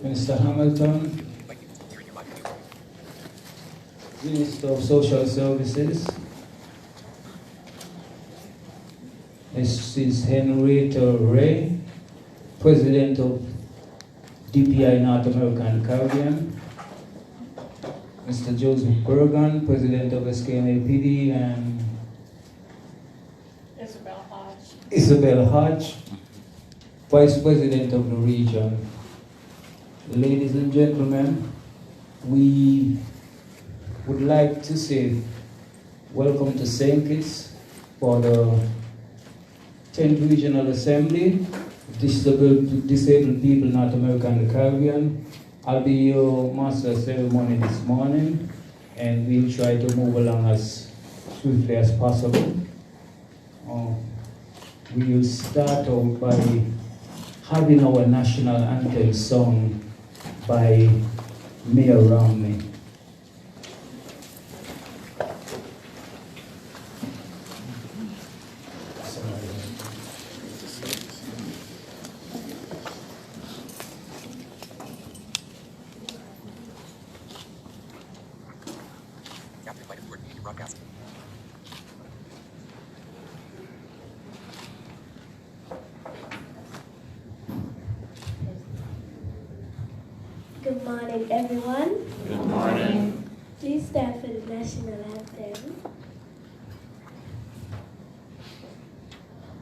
Mr. Hamilton, Minister of Social Services, Mrs. Henrietta Ray, President of DPI North America and Caribbean, Mr. Joseph Bergen, President of SKNAPD, and Isabel Hodge, Vice President of the region. Ladies and gentlemen, we would like to say welcome to St. Kitts for the 10th Regional Assembly, Disabled People North America and the Caribbean. I'll be your master of ceremony this morning, and we'll try to move along as swiftly as possible. We will start out by having our national anthem sung by Mayor Romney. Good morning, everyone. Good morning. Please stand for the national anthem.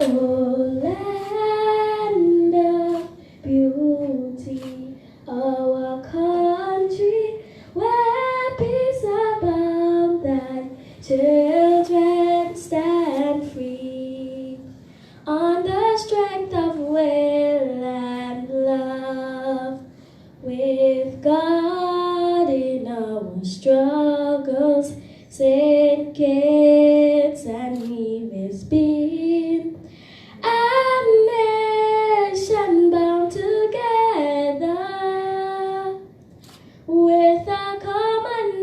Oh, land of beauty, our country, where peace abound, and children stand free on the strength of will and love. With God in our struggles, St. Kitts and He is being a nation bound together with a common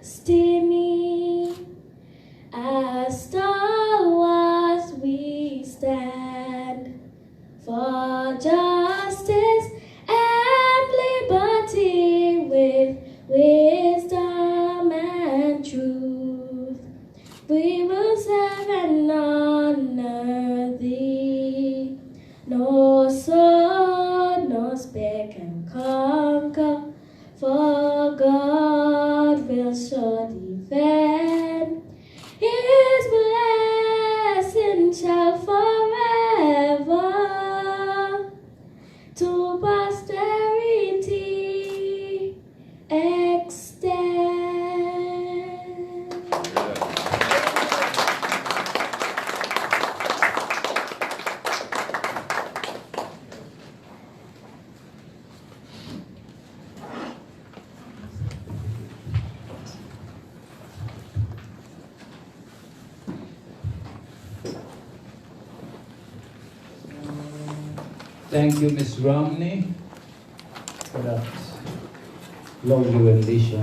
destiny. As stalwarts we stand for justice and liberty, with wisdom and truth. We will serve and honor Thee. No sword, no spear can conquer, for God will sure defend. His blessing shall forever to posterity extend. Thank you, Ms. Romney, for that lovely rendition.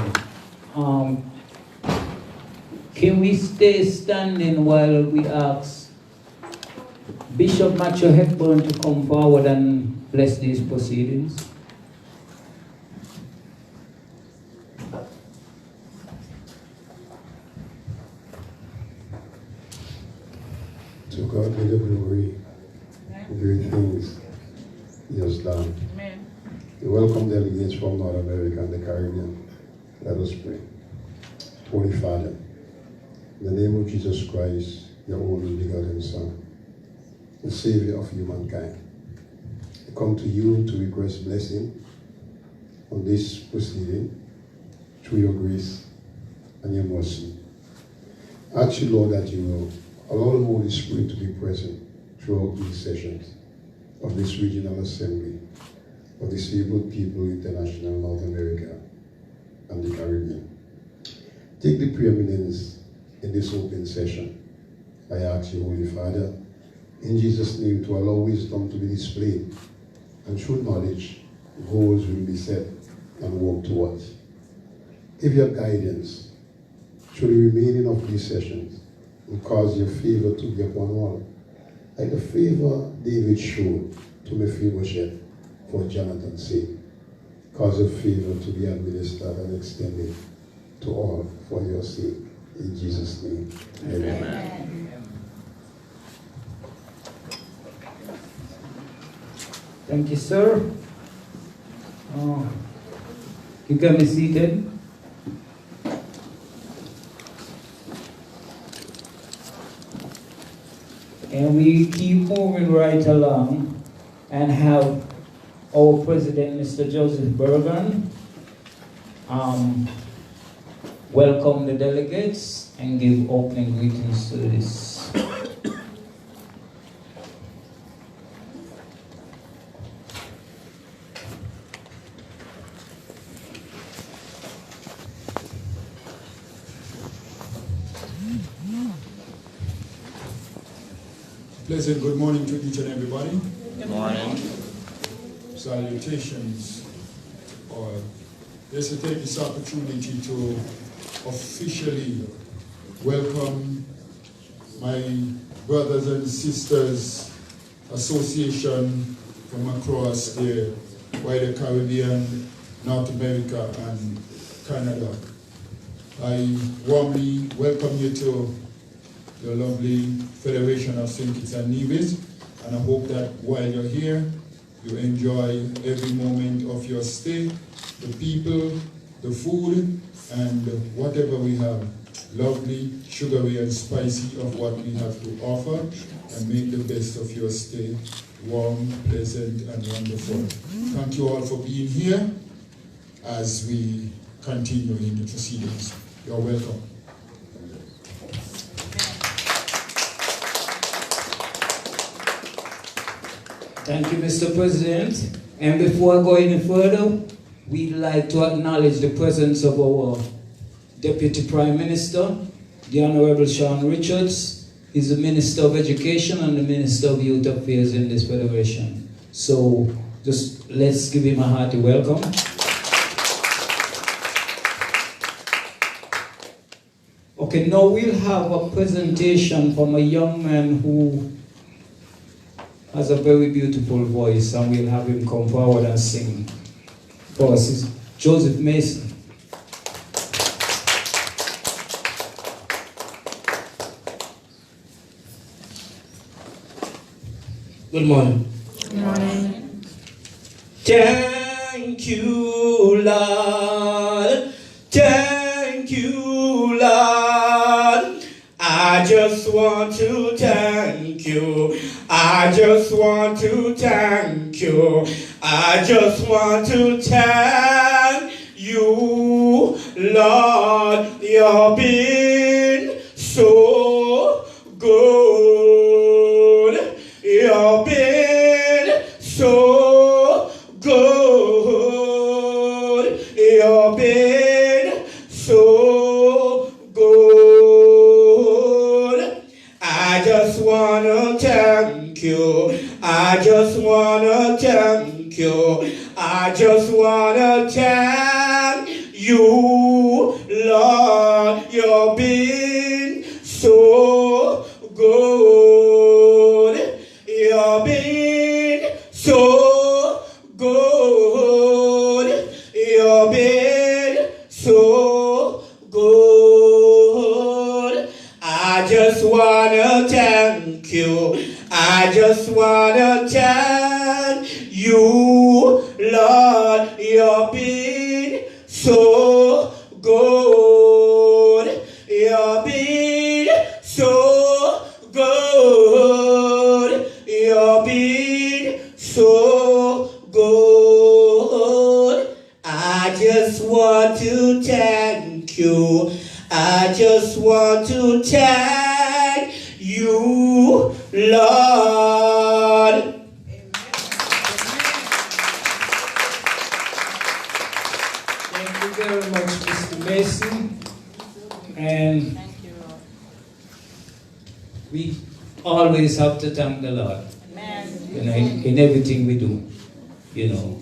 Can we stay standing while we ask Bishop Matthew Hepburn to come forward and bless these proceedings? To God be the glory, great things He has done. Amen. We welcome delegates from North America and the Caribbean. Let us pray. Holy Father, in the name of Jesus Christ, your only begotten Son, the Savior of humankind, I come to you to request blessing on this proceeding through your grace and your mercy. I ask you, Lord, that you will allow the Holy Spirit to be present throughout these sessions of this regional assembly of Disabled People International North America and the Caribbean. Take the preeminence in this open session. I ask you, Holy Father, in Jesus' name, to allow wisdom to be displayed, and through knowledge, goals will be set and worked towards. Give your guidance through the remaining of these sessions, and cause your favor to be upon all, like the favor David showed to Mephibosheth for Jonathan's sake. cause a favor to be administered and extended to all for your sake. In Jesus' name, amen. Amen. Thank you, sir. You can be seated. And we keep moving right along and have our president, Mr. Joseph Bergen, welcome the delegates and give opening greetings to this. Pleasant good morning to each and everybody. Good morning. Salutations. Let's take this opportunity to officially welcome my brothers and sisters association from across the wider Caribbean, North America, and Canada. I warmly welcome you to the lovely Federation of St. Kitts and Nevis, and I hope that while you're here, you enjoy every moment of your stay, the people, the food, and whatever we have, lovely, sugary, and spicy of what we have to offer, and make the best of your stay, warm, pleasant, and wonderful. Thank you all for being here as we continue in the proceedings. You're welcome. Thank you, Mr. President. And before I go any further, we'd like to acknowledge the presence of our Deputy Prime Minister, the Honorable Sean Richards. He's the Minister of Education and the Minister of Youth Affairs in this federation. So just let's give him a hearty welcome. Okay, now we'll have a presentation from a young man who has a very beautiful voice, and we'll have him come forward and sing for us. It's Joseph Mason. Good morning. Good morning. Thank you, Lord. Thank you, Lord. I just want to thank you. I just want to thank you. I just want to thank you, Lord. You've been so good. You've been so good. You've been so good. I just wanna thank you. I just wanna thank you. I just wanna thank you, Lord. You've been so good. You've been so good. You've been so good. I just wanna thank you. I just wanna thank you, Lord. You've been so good. You've been so good. You've been so good. I just want to thank you. I just want to thank you, Lord. Thank you very much, Mr. Mason. And we always have to thank the Lord. You know, in everything we do. You know,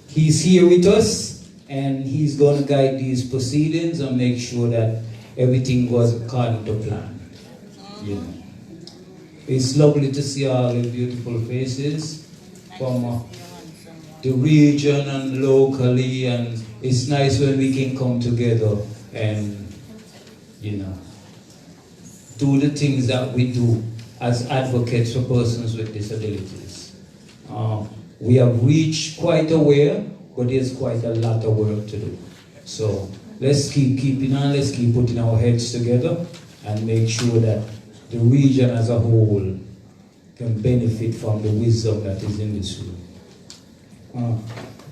He's here with us, and He's going to guide these proceedings and make sure that everything goes according to plan. You know, it's lovely to see all the beautiful faces from the region and locally, and it's nice when we can come together and, you know, do the things that we do as advocates for persons with disabilities. We have reached quite a way, but there's quite a lot of work to do. So let's keeping on, let's keep putting our heads together and make sure that the region as a whole can benefit from the wisdom that is in this room.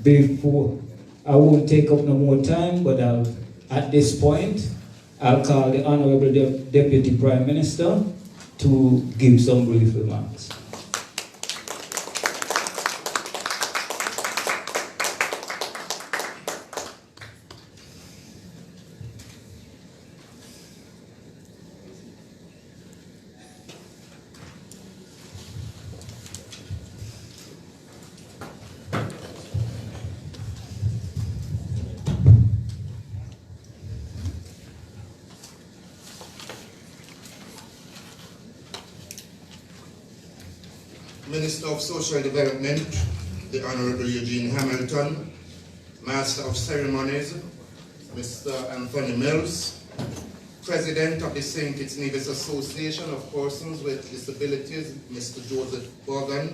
Before, I won't take up no more time, but at this point, I'll call the Honorable Deputy Prime Minister to give some brief remarks. Minister of Social Development, the Honorable Eugene Hamilton, Master of Ceremonies, Mr. Anthony Mills, President of the St. Kitts Nevis Association of Persons with Disabilities, Mr. Joseph Bogan,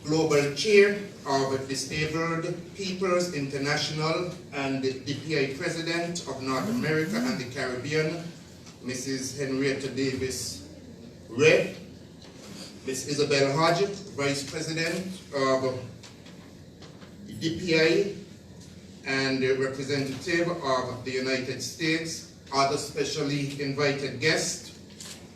Global Chair of Disabled Peoples International and the DPI President of North America and the Caribbean, Mrs. Henrietta Davis Ray, Ms. Isabel Hodge, Vice President of DPI and representative of the United States, other specially invited guests,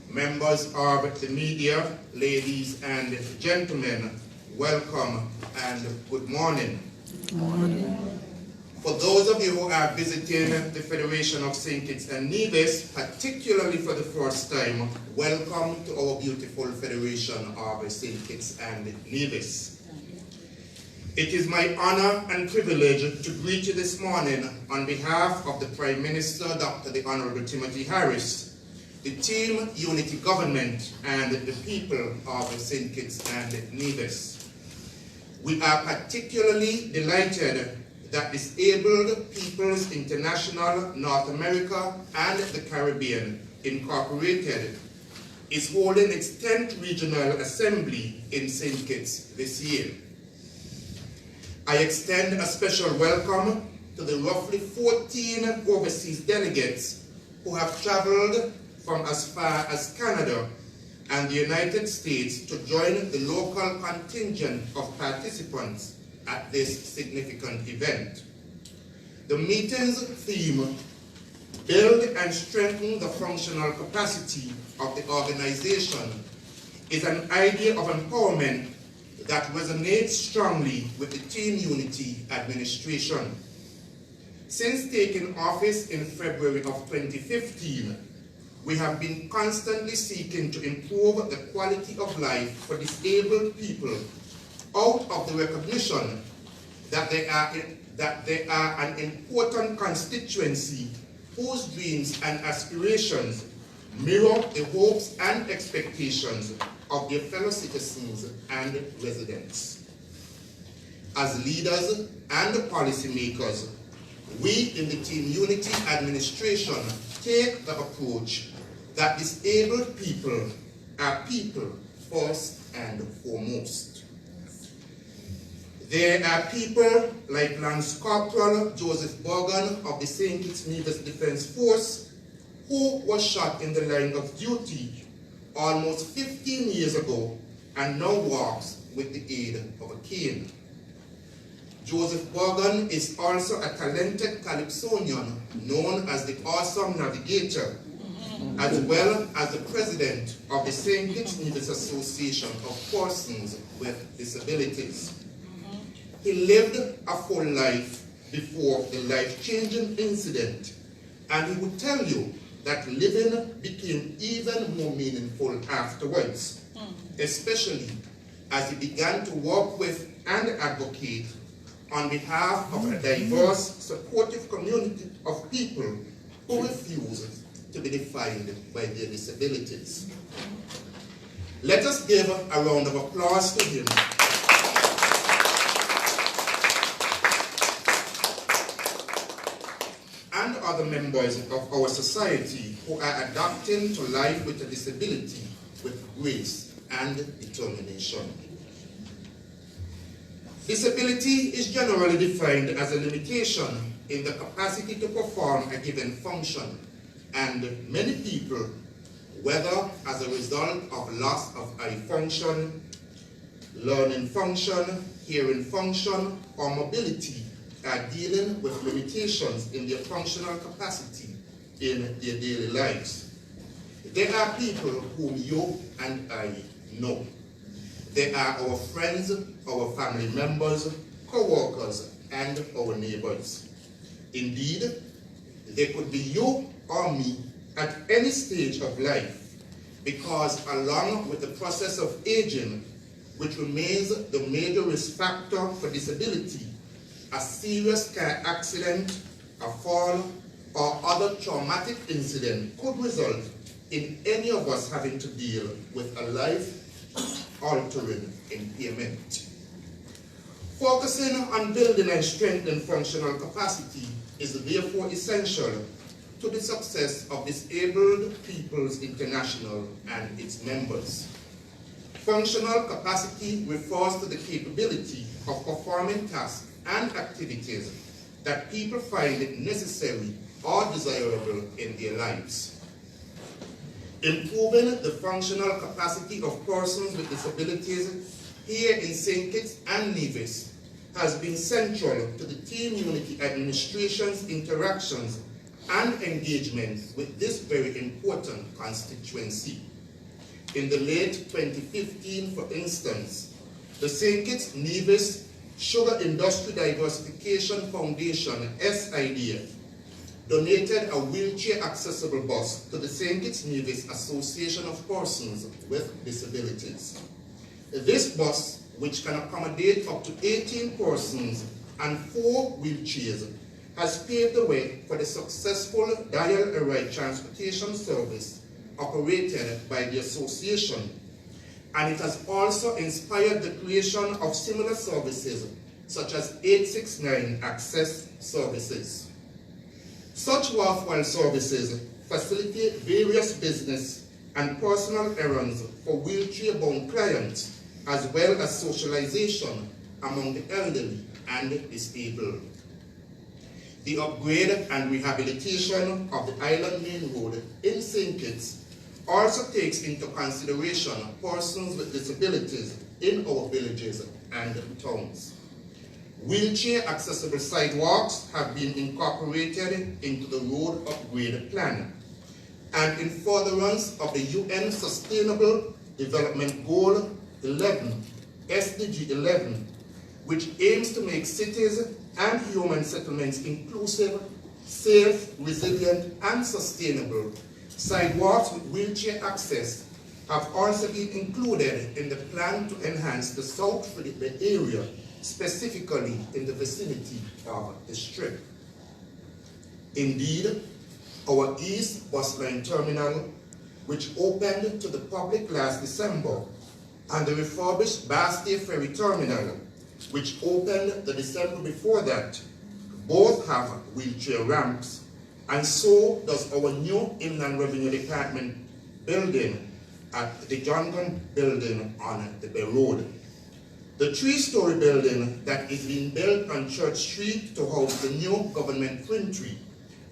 members of the media, ladies and gentlemen, welcome and good morning. Good morning. For those of you who are visiting the Federation of St. Kitts and Nevis, particularly for the first time, welcome to our beautiful Federation of St. Kitts and Nevis. It is my honor and privilege to greet you this morning on behalf of the Prime Minister, Dr. the Honorable Timothy Harris, the Team Unity Government, and the people of St. Kitts and Nevis. We are particularly delighted that Disabled Peoples International North America and the Caribbean Incorporated is holding its 10th Regional Assembly in St. Kitts this year. I extend a special welcome to the roughly 14 overseas delegates who have traveled from as far as Canada and the United States to join the local contingent of participants at this significant event. The meeting's theme, Build and Strengthen the Functional Capacity of the Organization, is an idea of empowerment that resonates strongly with the Team Unity administration. Since taking office in February of 2015, we have been constantly seeking to improve the quality of life for disabled people out of the recognition that they are an important constituency whose dreams and aspirations mirror the hopes and expectations of their fellow citizens and residents. As leaders and policymakers, we in the Team Unity administration take the approach that disabled people are people first and foremost. There are people like Lance Corporal Joseph Bogan of the St. Kitts Nevis Defense Force, who was shot in the line of duty almost 15 years ago and now walks with the aid of a cane. Joseph Bogan is also a talented Calypsonian known as the Awesome Navigator, as well as the president of the St. Kitts Nevis Association of Persons with Disabilities. He lived a full life before the life-changing incident, and he would tell you that living became even more meaningful afterwards, especially as he began to work with and advocate on behalf of a diverse, supportive community of people who refuse to be defined by their disabilities. Let us give a round of applause to him. other members of our society who are adapting to life with a disability with grace and determination. Disability is generally defined as a limitation in the capacity to perform a given function, and many people, whether as a result of loss of eye function, learning function, hearing function, or mobility, are dealing with limitations in their functional capacity in their daily lives. There are people whom you and I know. They are our friends, our family members, co-workers, and our neighbors. Indeed, they could be you or me at any stage of life, because along with the process of aging, which remains the major risk factor for disability, a serious car accident, a fall, or other traumatic incident could result in any of us having to deal with a life-altering impairment. Focusing on building and strengthening functional capacity is therefore essential to the success of Disabled Peoples International and its members. Functional capacity refers to the capability of performing tasks and activities that people find necessary or desirable in their lives. Improving the functional capacity of persons with disabilities here in St. Kitts and Nevis has been central to the Team Unity Administration's interactions and engagement with this very important constituency. In the late 2015, for instance, the St. Kitts Nevis Sugar Industry Diversification Foundation, SIDF, donated a wheelchair-accessible bus to the St. Kitts Nevis Association of Persons with Disabilities. This bus, which can accommodate up to 18 persons and 4 wheelchairs, has paved the way for the successful dial-a-ride transportation service operated by the association, and it has also inspired the creation of similar services such as 869 Access Services. Such worthwhile services facilitate various business and personal errands for wheelchair-bound clients, as well as socialization among the elderly and disabled. The upgrade and rehabilitation of the Island Main Road in St. Kitts also takes into consideration persons with disabilities in our villages and towns. Wheelchair-accessible sidewalks have been incorporated into the road upgrade plan, and in furtherance of the UN Sustainable Development Goal 11, SDG 11, which aims to make cities and human settlements inclusive, safe, resilient, and sustainable, sidewalks with wheelchair access have also been included in the plan to enhance the South Philippe area, specifically in the vicinity of the Strip. Indeed, our East Bus Line Terminal, which opened to the public last December, and the refurbished Bastille Ferry Terminal, which opened the December before that, both have wheelchair ramps, and so does our new Inland Revenue Department building at the John Gunn building on the Bay Road. The 3-story building that is being built on Church Street to house the new government printery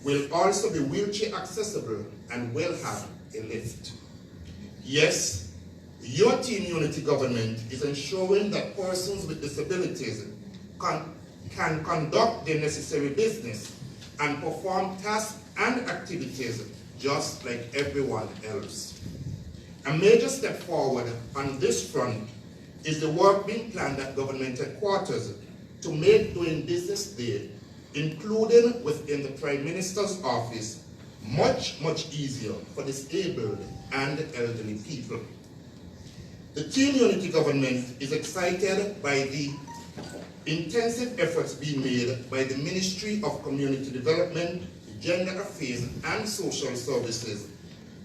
will also be wheelchair accessible and will have a lift. Yes, your Team Unity government is ensuring that persons with disabilities can conduct their necessary business and perform tasks and activities just like everyone else. A major step forward on this front is the work being planned at government headquarters to make doing business there, including within the Prime Minister's office, much easier for disabled and elderly people. The Team Unity government is excited by the intensive efforts being made by the Ministry of Community Development, Gender Affairs and Social Services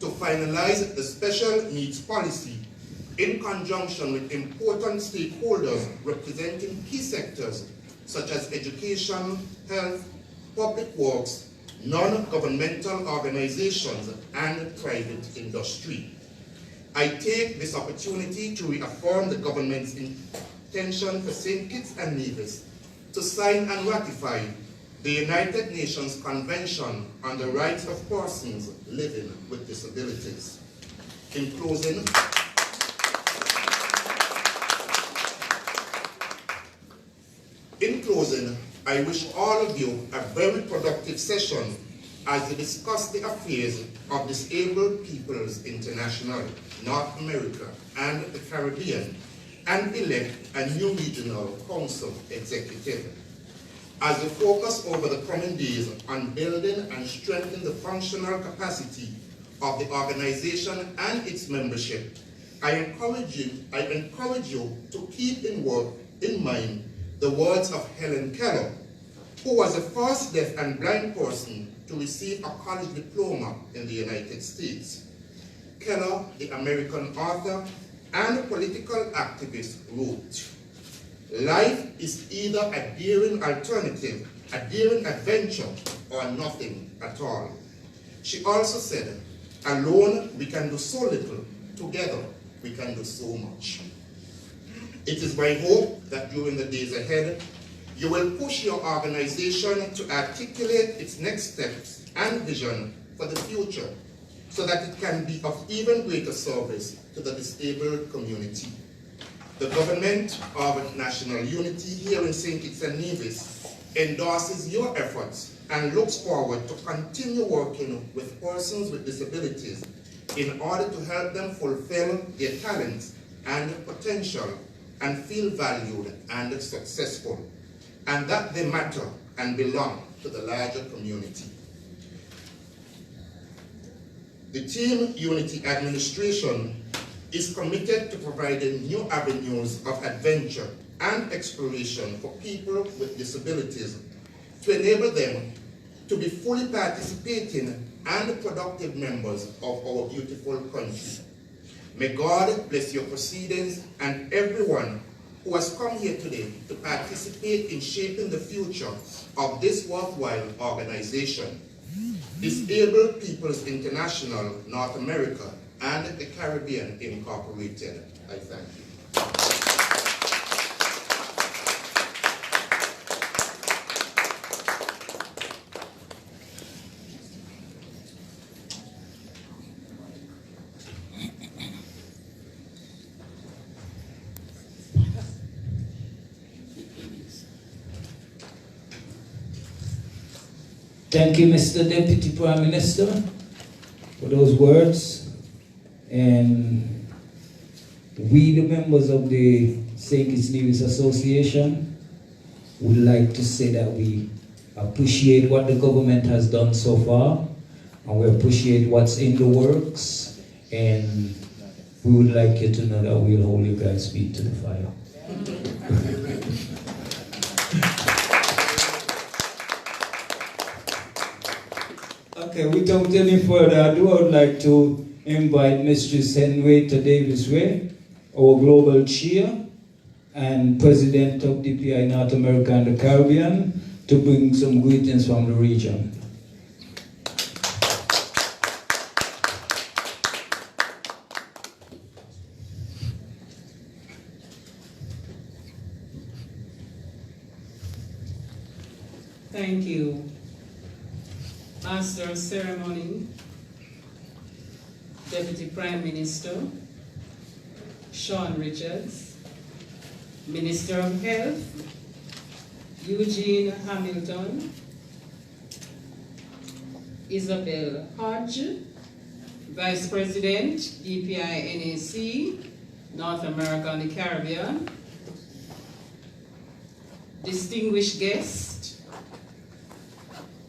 to finalize the special needs policy in conjunction with important stakeholders representing key sectors such as education, health, public works, non-governmental organizations, and private industry. I take this opportunity to reaffirm the government's intention for St. Kitts and Nevis to sign and ratify the United Nations Convention on the Rights of Persons Living with Disabilities. In closing, I wish all of you a very productive session as we discuss the affairs of Disabled Peoples International, North America, and the Caribbean, and elect a new regional council executive. As we focus over the coming days on building and strengthening the functional capacity of the organization and its membership, I encourage you to keep in mind the words of Helen Keller, who was the first deaf and blind person to receive a college diploma in the United States. Keller, the American author and political activist, wrote, "Life is either a daring alternative, a daring adventure, or nothing at all." She also said, "Alone we can do so little, together we can do so much." It is my hope that during the days ahead, you will push your organization to articulate its next steps and vision for the future so that it can be of even greater service to the disabled community. The Government of National Unity here in St. Kitts and Nevis endorses your efforts and looks forward to continue working with persons with disabilities in order to help them fulfill their talents and potential and feel valued and successful, and that they matter and belong to the larger community. The Team Unity Administration is committed to providing new avenues of adventure and exploration for people with disabilities to enable them to be fully participating and productive members of our beautiful country. May God bless your proceedings and everyone who has come here today to participate in shaping the future of this worthwhile organization, Disabled Peoples International, North America, and the Caribbean Incorporated. I thank you. Thank you, Mr. Deputy Prime Minister, for those words. And we, the members of the St. Kitts Nevis Association, would like to say that we appreciate what the government has done so far, and we appreciate what's in the works, and we would like you to know that we'll hold you guys' feet to the fire. Okay, without any further ado, I would like to invite Mistress Henrietta Davis Way, our Global Chair and President of DPI North America and the Caribbean, to bring some greetings from the region. Thank you, Master of Ceremony, Deputy Prime Minister, Sean Richards, Minister of Health, Eugene Hamilton, Isabel Hodge, Vice President, DPI NAC, North America and the Caribbean, distinguished guests,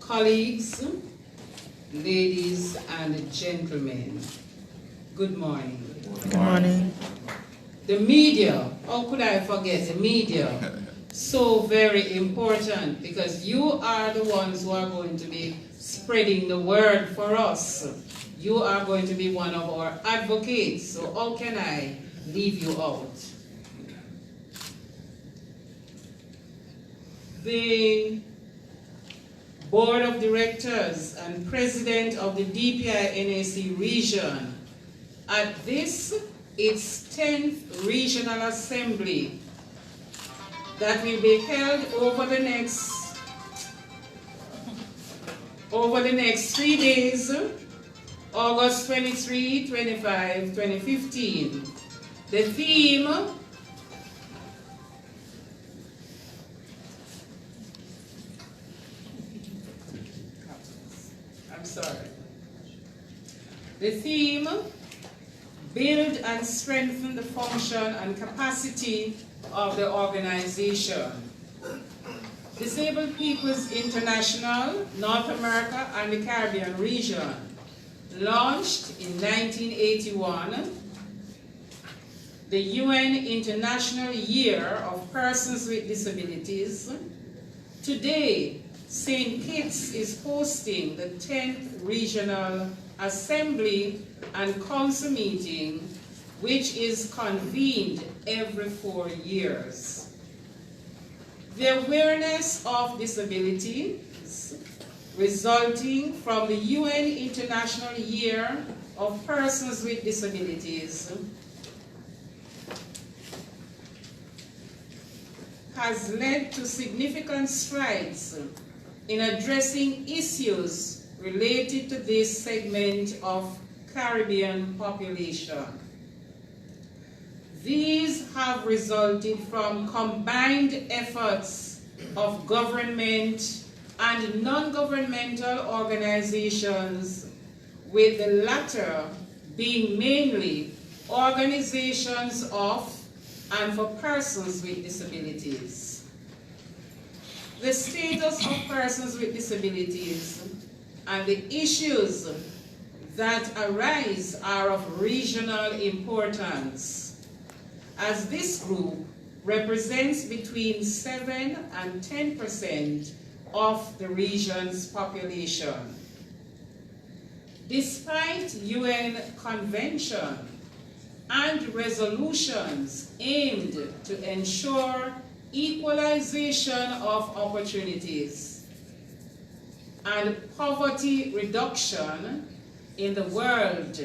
colleagues, ladies and gentlemen, good morning. Good morning. The media, how could I forget the media? So very important, because you are the ones who are going to be spreading the word for us. You are going to be one of our advocates, so how can I leave you out? The Board of Directors and President of the DPI-NAC region at this, its 10th Regional Assembly that will be held over the next 3 days, August 23, 25, 2015. The theme The theme, build and strengthen the function and capacity of the organization. Disabled Peoples International, North America and the Caribbean region, launched in 1981, the UN International Year of Persons with Disabilities. Today, St. Kitts is hosting the 10th Regional Assembly and Council meeting, which is convened every 4 years. The awareness of disabilities resulting from the UN International Year of Persons with Disabilities has led to significant strides in addressing issues related to this segment of Caribbean population. These have resulted from combined efforts of government and non-governmental organizations, with the latter being mainly organizations of and for persons with disabilities. The status of persons with disabilities and the issues that arise are of regional importance, as this group represents between 7 and 10% of the region's population. Despite UN convention and resolutions aimed to ensure equalization of opportunities and poverty reduction in the world,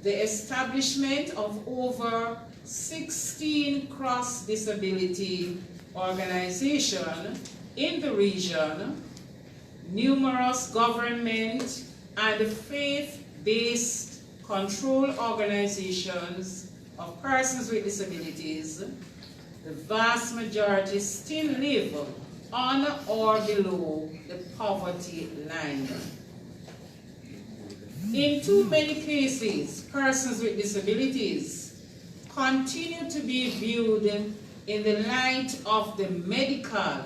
the establishment of over 16 cross-disability organizations in the region, numerous government and faith-based control organizations of persons with disabilities, the vast majority still live on or below the poverty line. In too many cases, persons with disabilities continue to be viewed in the light of the medical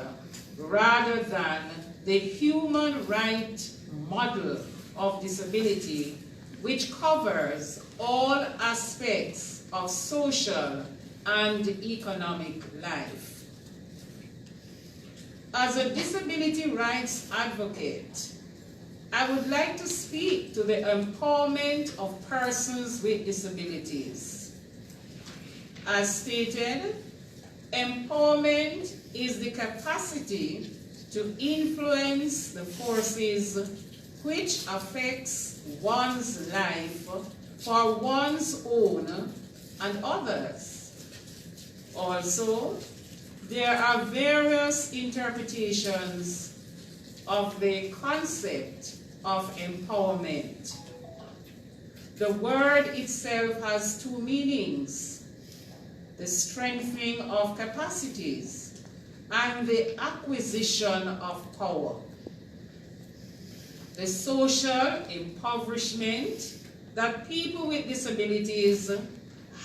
rather than the human right model of disability, which covers all aspects of social and economic life. As a disability rights advocate, I would like to speak to the empowerment of persons with disabilities. As stated, empowerment is the capacity to influence the forces which affects one's life for one's own and others. Also, there are various interpretations of the concept of empowerment. The word itself has two meanings: the strengthening of capacities and the acquisition of power. The social impoverishment that people with disabilities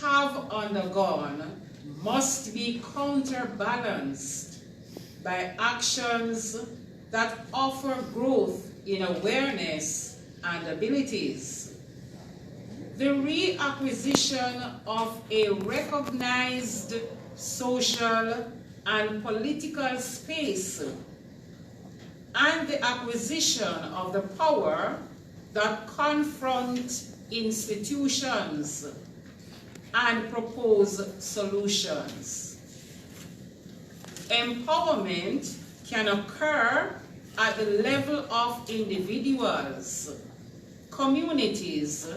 have undergone must be counterbalanced by actions that offer growth in awareness and abilities. The reacquisition of a recognized social and political space and the acquisition of the power that confront institutions and propose solutions. Empowerment can occur at the level of individuals, communities,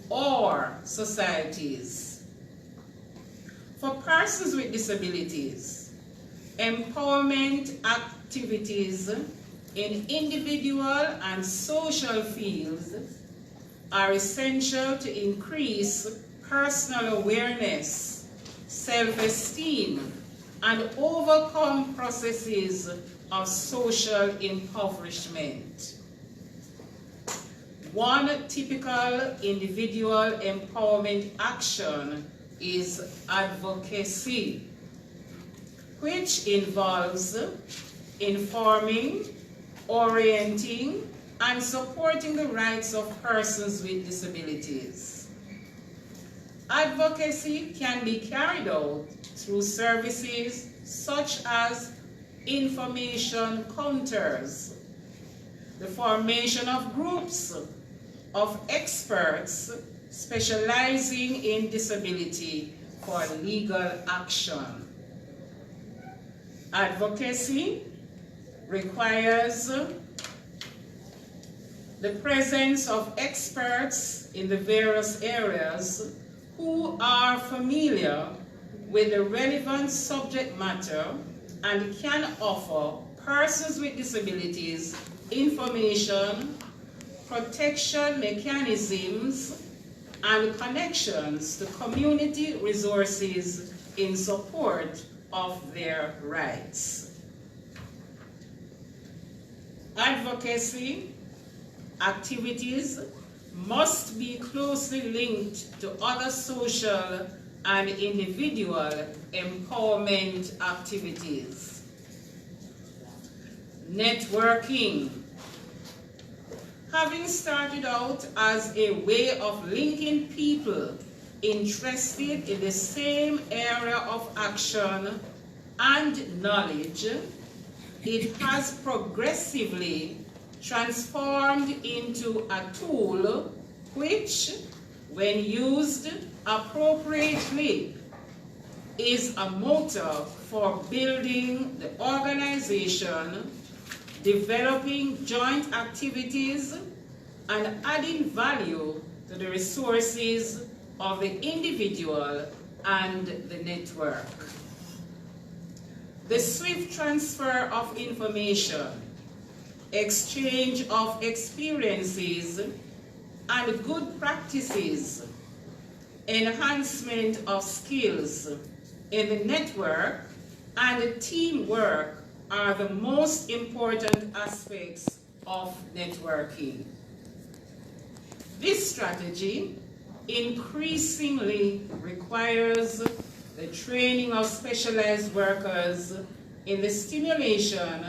or societies. For persons with disabilities, empowerment activities in individual and social fields are essential to increase personal awareness, self-esteem, and overcome processes of social impoverishment. One typical individual empowerment action is advocacy, which involves informing, orienting, and supporting the rights of persons with disabilities. Advocacy can be carried out through services such as information counters, the formation of groups of experts specializing in disability for legal action. Advocacy requires the presence of experts in the various areas who are familiar with the relevant subject matter and can offer persons with disabilities information, protection mechanisms, and connections to community resources in support of their rights. Advocacy activities must be closely linked to other social and individual empowerment activities. Networking. Having started out as a way of linking people interested in the same area of action and knowledge, it has progressively transformed into a tool which, when used appropriately, is a motor for building the organization, developing joint activities, and adding value to the resources of the individual and the network. The swift transfer of information, exchange of experiences and good practices, enhancement of skills in the network, and teamwork are the most important aspects of networking. This strategy increasingly requires the training of specialized workers in the stimulation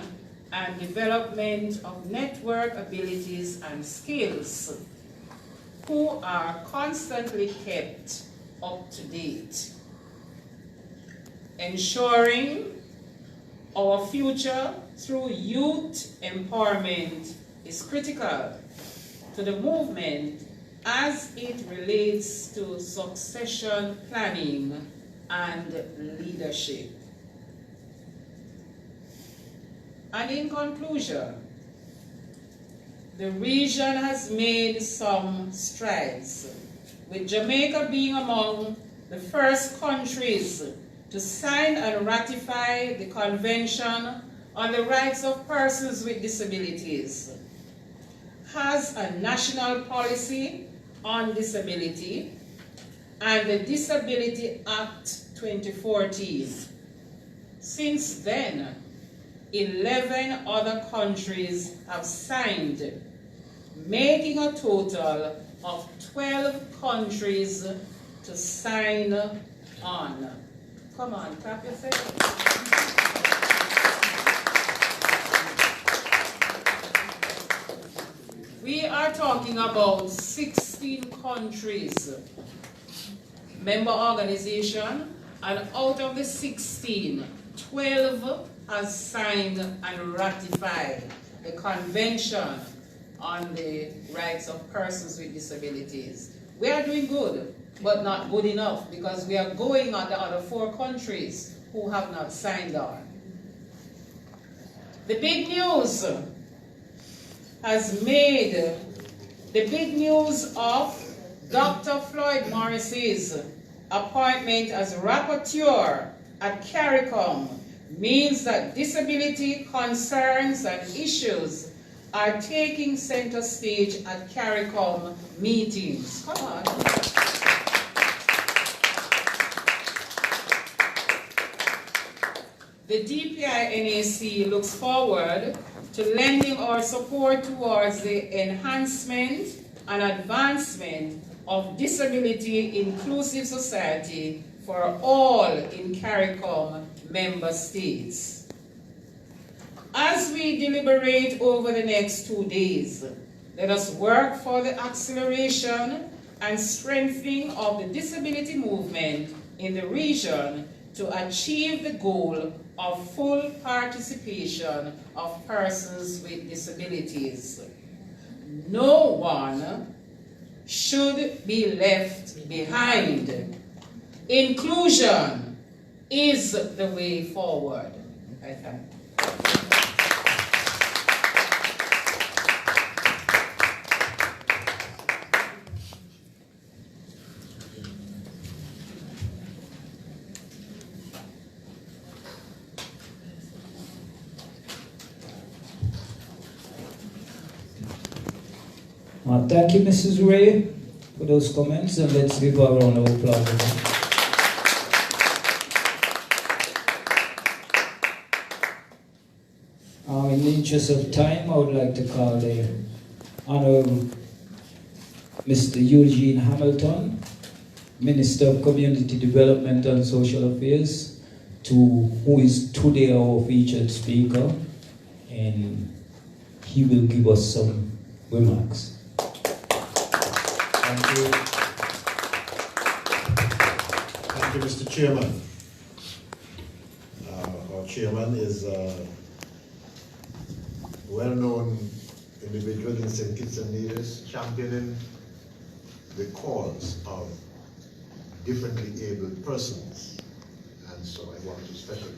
and development of network abilities and skills, who are constantly kept up to date. Ensuring our future through youth empowerment is critical to the movement as it relates to succession planning and leadership. And in conclusion, the region has made some strides, with Jamaica being among the first countries to sign and ratify the Convention on the Rights of Persons with Disabilities, has a national policy on disability, and the Disability Act 2014. Since then, 11 other countries have signed, making a total of 12 countries to sign on. Come on, clap yourself. We are talking about 16 countries, member organization, and out of the 16, 12 has signed and ratified the Convention on the Rights of Persons with Disabilities. We are doing good, but not good enough, because we are going on the other 4 countries who have not signed on. The big news has made the big news of Dr. Floyd Morris's appointment as rapporteur at CARICOM means that disability concerns and issues are taking center stage at CARICOM meetings. Come on. The DPI-NAC looks forward to lending our support towards the enhancement and advancement of disability-inclusive society for all in CARICOM member states. As we deliberate over the next 2 days, let us work for the acceleration and strengthening of the disability movement in the region to achieve the goal of full participation of persons with disabilities. No one should be left behind. Inclusion is the way forward. I thank you. Thank you, Mrs. Ray, for those comments, and let's give her a round of applause. In the interest of time, I would like to call the Honorable Mr. Eugene Hamilton, Minister of Community Development and Social Affairs, who is today our featured speaker, and he will give us some remarks. Thank you. Thank you, Mr. Chairman. Our chairman is a well-known individual in St. Kitts and Nevis, championing the cause of differently abled persons. And so I want to especially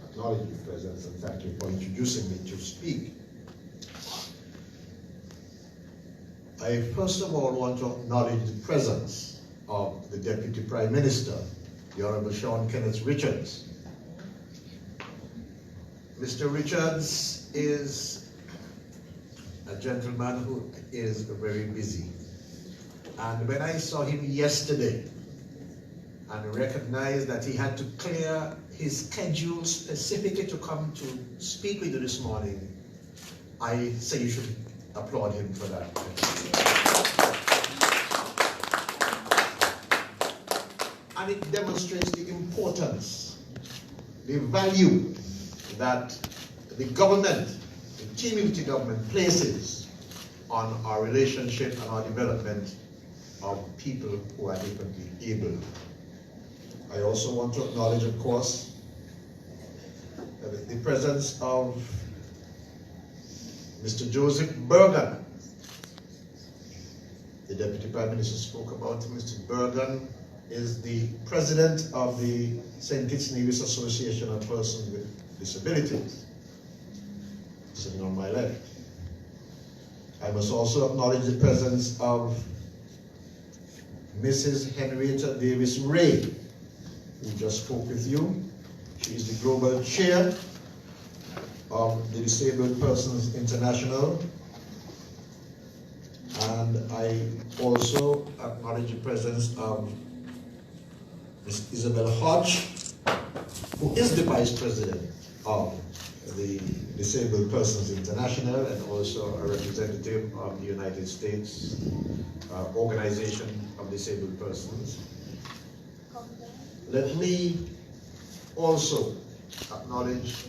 acknowledge your presence and thank you for introducing me to speak. I first of all want to acknowledge the presence of the Deputy Prime Minister, the Honorable Sean Kenneth Richards. Mr. Richards is a gentleman who is very busy. And when I saw him yesterday and recognized that he had to clear his schedule specifically to come to speak with you this morning, I say you should applaud him for that. And it demonstrates the importance, the value that the government, the community government places on our relationship and our development of people who are differently able. I also want to acknowledge, of course, the presence of Mr. Joseph Bergen. The Deputy Prime Minister spoke about him. Mr. Bergen is the president of the St. Kitts and Nevis Association of Persons with Disabilities, sitting on my left. I must also acknowledge the presence of Mrs. Henrietta Davis Ray, who just spoke with you. She is the global chair of the Disabled Persons International. And I also acknowledge the presence of Ms. Isabel Hodge, who is the Vice President of the Disabled Persons International and also a representative of the United States Organization of Disabled Persons. Let me also acknowledge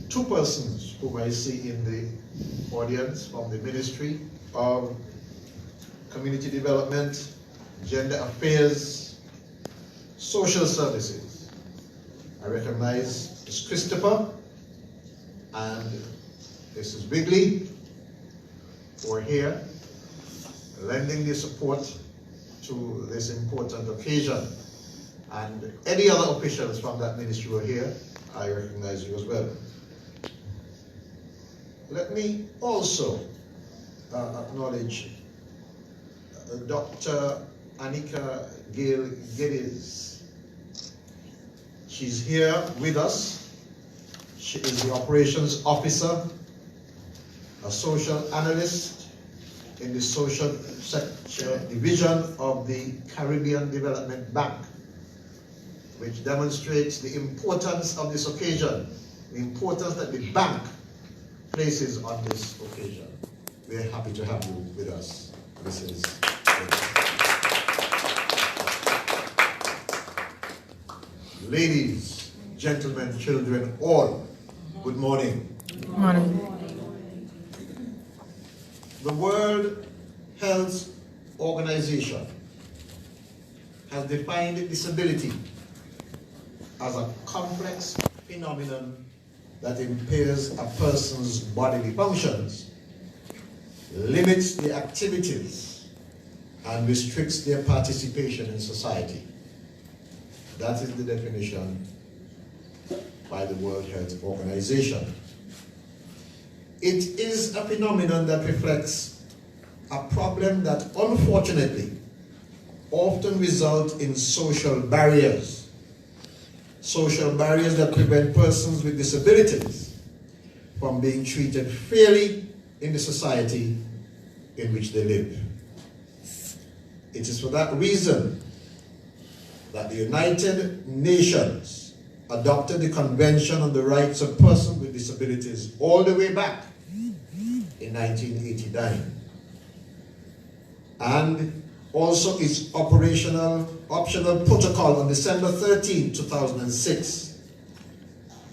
two persons whom I see in the audience from the Ministry of Community Development, Gender Affairs, Social Services. I recognize Ms. Christopher and Mrs. Bigley, who are here lending their support to this important occasion. And any other officials from that ministry who are here, I recognize you as well. let me also acknowledge Dr. Anika Gail Geddes. She's here with us. She is the operations officer, a social analyst in the social sector division of the Caribbean Development Bank, which demonstrates the importance of this occasion, the importance that the bank places on this occasion. We're happy to have you with us. This is ladies, gentlemen, children, all, good morning. Good morning. The World Health Organization has defined disability as a complex phenomenon that impairs a person's bodily functions, limits their activities, and restricts their participation in society. That is the definition by the World Health Organization. It is a phenomenon that reflects a problem that unfortunately often result in social barriers that prevent persons with disabilities from being treated fairly in the society in which they live. It is for that reason that the United Nations adopted the Convention on the Rights of Persons with Disabilities all the way back in 1989. And also its optional protocol on December 13, 2006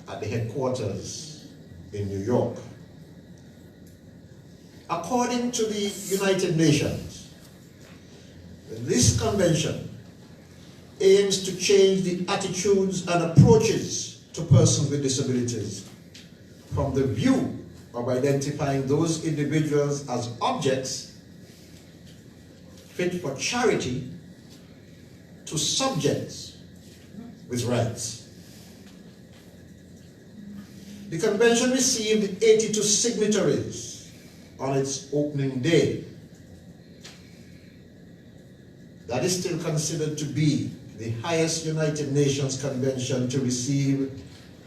at the headquarters in New York. According to the United Nations, this convention aims to change the attitudes and approaches to persons with disabilities from the view of identifying those individuals as objects fit for charity to subjects with rights. The convention received 82 signatories on its opening day. That is still considered to be the highest United Nations convention to receive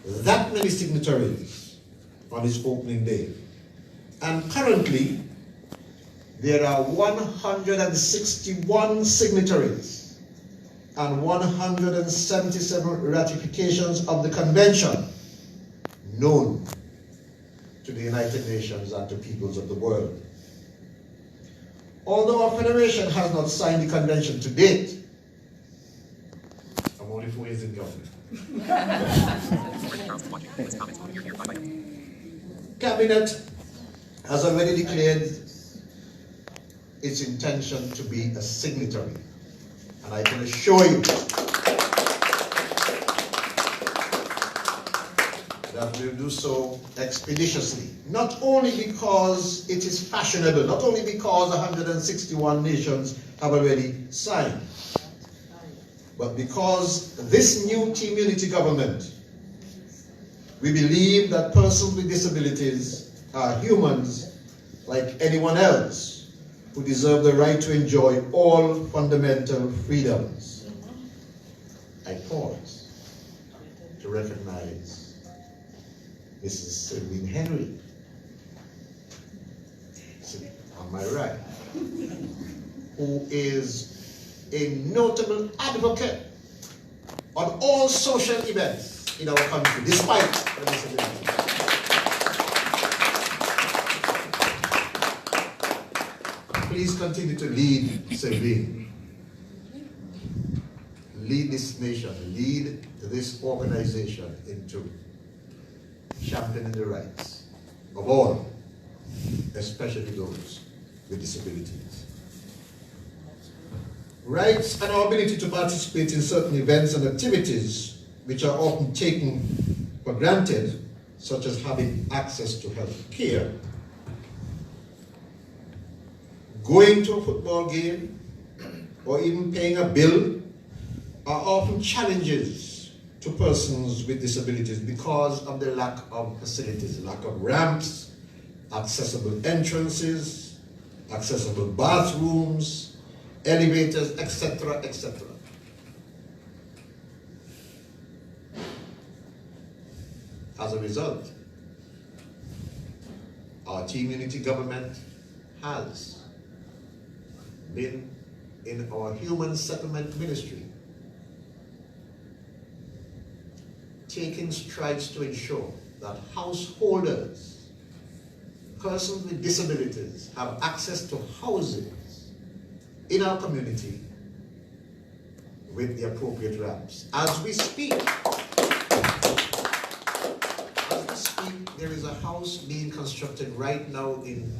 that many signatories on its opening day. And currently, there are 161 signatories and 177 ratifications of the convention known to the United Nations and to peoples of the world. Although our federation has not signed the convention to date, I'm only 4 years in government. Cabinet has already declared its intention to be a signatory, and I can assure you that we'll do so expeditiously, not only because it is fashionable, not only because 161 nations have already signed, but because this new team unity government, we believe that persons with disabilities are humans like anyone else who deserve the right to enjoy all fundamental freedoms. I pause to recognize Mrs. Sylvine Henry, on my right, who is a notable advocate on all social events in our country, despite her disability. Please continue to lead, Sylvine. Lead this nation, lead this organization into championing the rights of all, especially those with disabilities. Rights and our ability to participate in certain events and activities which are often taken for granted, such as having access to health care, going to a football game, or even paying a bill, are often challenges to persons with disabilities because of the lack of facilities, lack of ramps, accessible entrances, accessible bathrooms, elevators, etc., etc. As a result, our team unity government has been in our human settlement ministry taking strides to ensure that householders, persons with disabilities, have access to houses in our community with the appropriate ramps. As we speak, there is a house being constructed right now in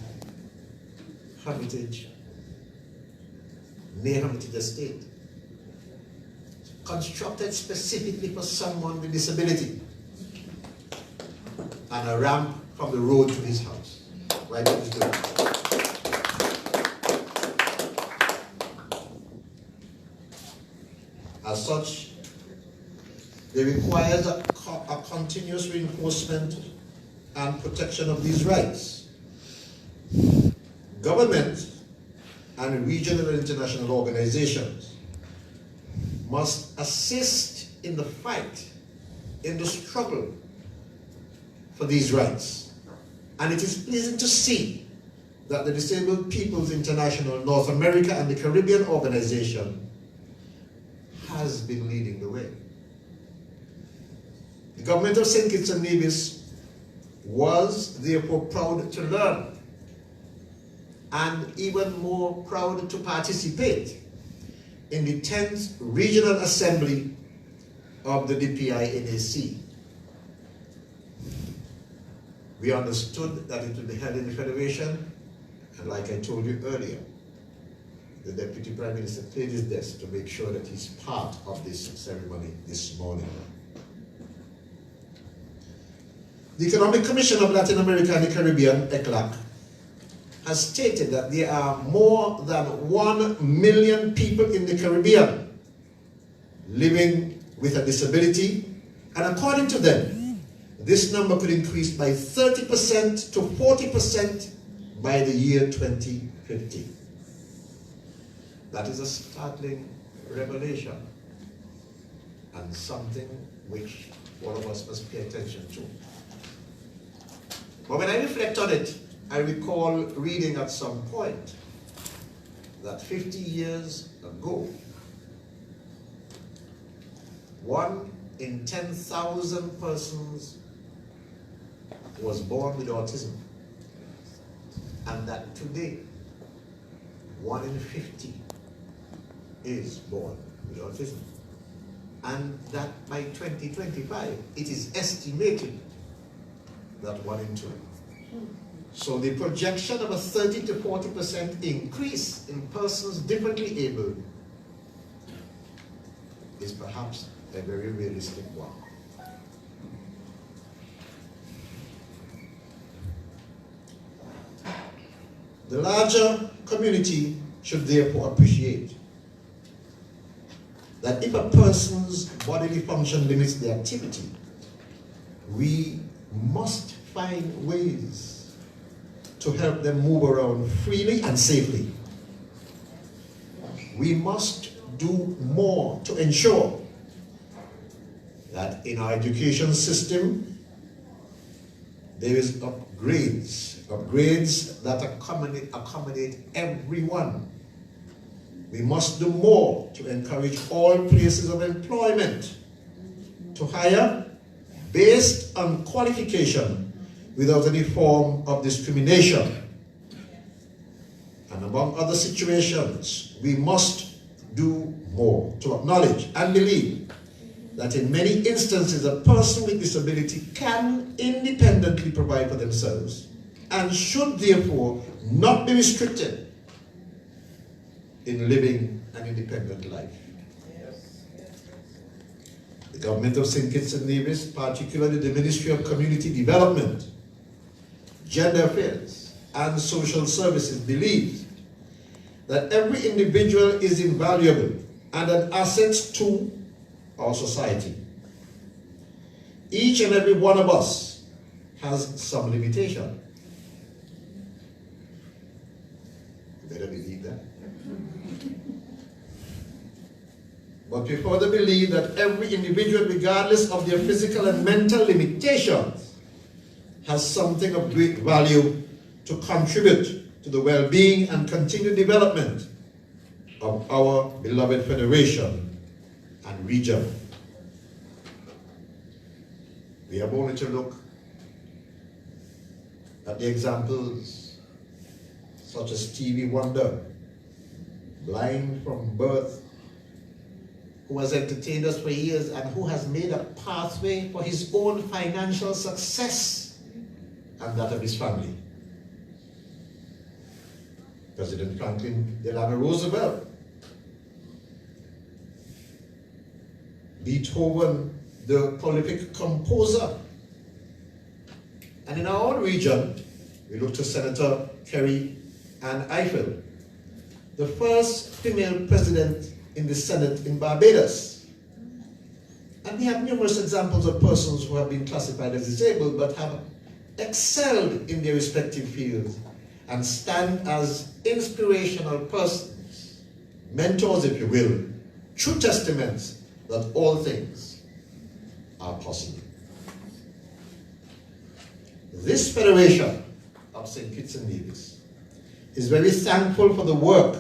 Hermitage, near Hermitage Estate, constructed specifically for someone with disability, and a ramp from the road to his house. Right to his door. As such, it requires a continuous reinforcement and protection of these rights. Government and regional and international organizations must assist in the fight, in the struggle for these rights. And it is pleasing to see that the Disabled Peoples International North America and the Caribbean organization has been leading the way. The government of St. Kitts and Nevis was therefore proud to learn and even more proud to participate in the 10th Regional Assembly of the DPI-NAC. We understood that it would be held in the Federation, and like I told you earlier, the Deputy Prime Minister played his best to make sure that he's part of this ceremony this morning. The Economic Commission of Latin America and the Caribbean, ECLAC, has stated that there are more than 1 million people in the Caribbean living with a disability, and according to them, this number could increase by 30% to 40% by the year 2050. That is a startling revelation and something which all of us must pay attention to. But when I reflect on it, I recall reading at some point that 50 years ago, 1 in 10,000 persons was born with autism, and that today 1 in 50 is born with autism, and that by 2025 it is estimated that 1 in 2. So the projection of a 30 to 40% increase in persons differently able is perhaps a very realistic one. The larger community should therefore appreciate that if a person's bodily function limits their activity, we must find ways to help them move around freely and safely. We must do more to ensure that in our education system there is upgrades that accommodate everyone. We must do more to encourage all places of employment to hire based on qualification without any form of discrimination. And among other situations, we must do more to acknowledge and believe that in many instances a person with disability can independently provide for themselves and should therefore not be restricted in living an independent life. The government of St. Kitts and Nevis, particularly the Ministry of Community Development, Gender Affairs, and Social Services, believes that every individual is invaluable and an asset to our society. Each and every one of us has some limitation. better believe that. But we further believe that every individual, regardless of their physical and mental limitations, has something of great value to contribute to the well-being and continued development of our beloved Federation and region. We have only to look at the examples such as Stevie Wonder, blind from birth, who has entertained us for years and who has made a pathway for his own financial success and that of his family. President Franklin Delano Roosevelt, Beethoven, the prolific composer. And in our own region, we look to Senator Kerry Ann Eiffel, the first female president in the Senate in Barbados. And we have numerous examples of persons who have been classified as disabled but have excelled in their respective fields and stand as inspirational persons, mentors if you will, true testaments that all things are possible. This Federation of St. Kitts and Nevis is very thankful for the work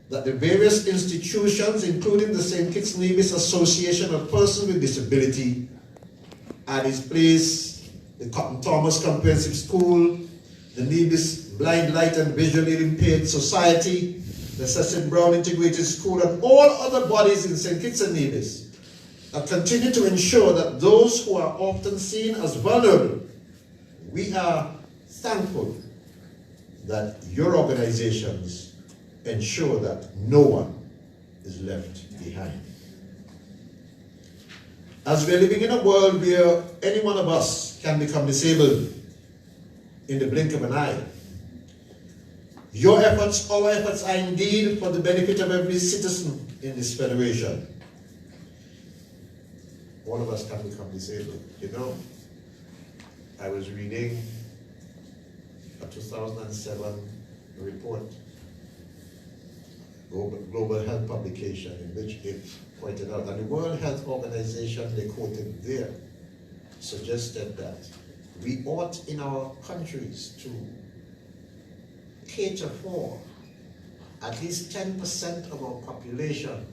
that the various institutions, including the St. Kitts and Nevis Association of Persons with Disability, at its place, the Cotton Thomas Comprehensive School, the Nevis Blind, Light and Visually Impaired Society, the Cecil Brown Integrated School, and all other bodies in St. Kitts and Nevis continue to ensure that those who are often seen as vulnerable, we are thankful that your organizations ensure that no one is left behind. As we're living in a world where any one of us can become disabled in the blink of an eye, your efforts, our efforts are indeed for the benefit of every citizen in this federation. All of us can become disabled. You know, I was reading a 2007 report, Global Health publication, in which it pointed out that the World Health Organization, they quoted there, suggested that we ought in our countries to cater for at least 10% of our population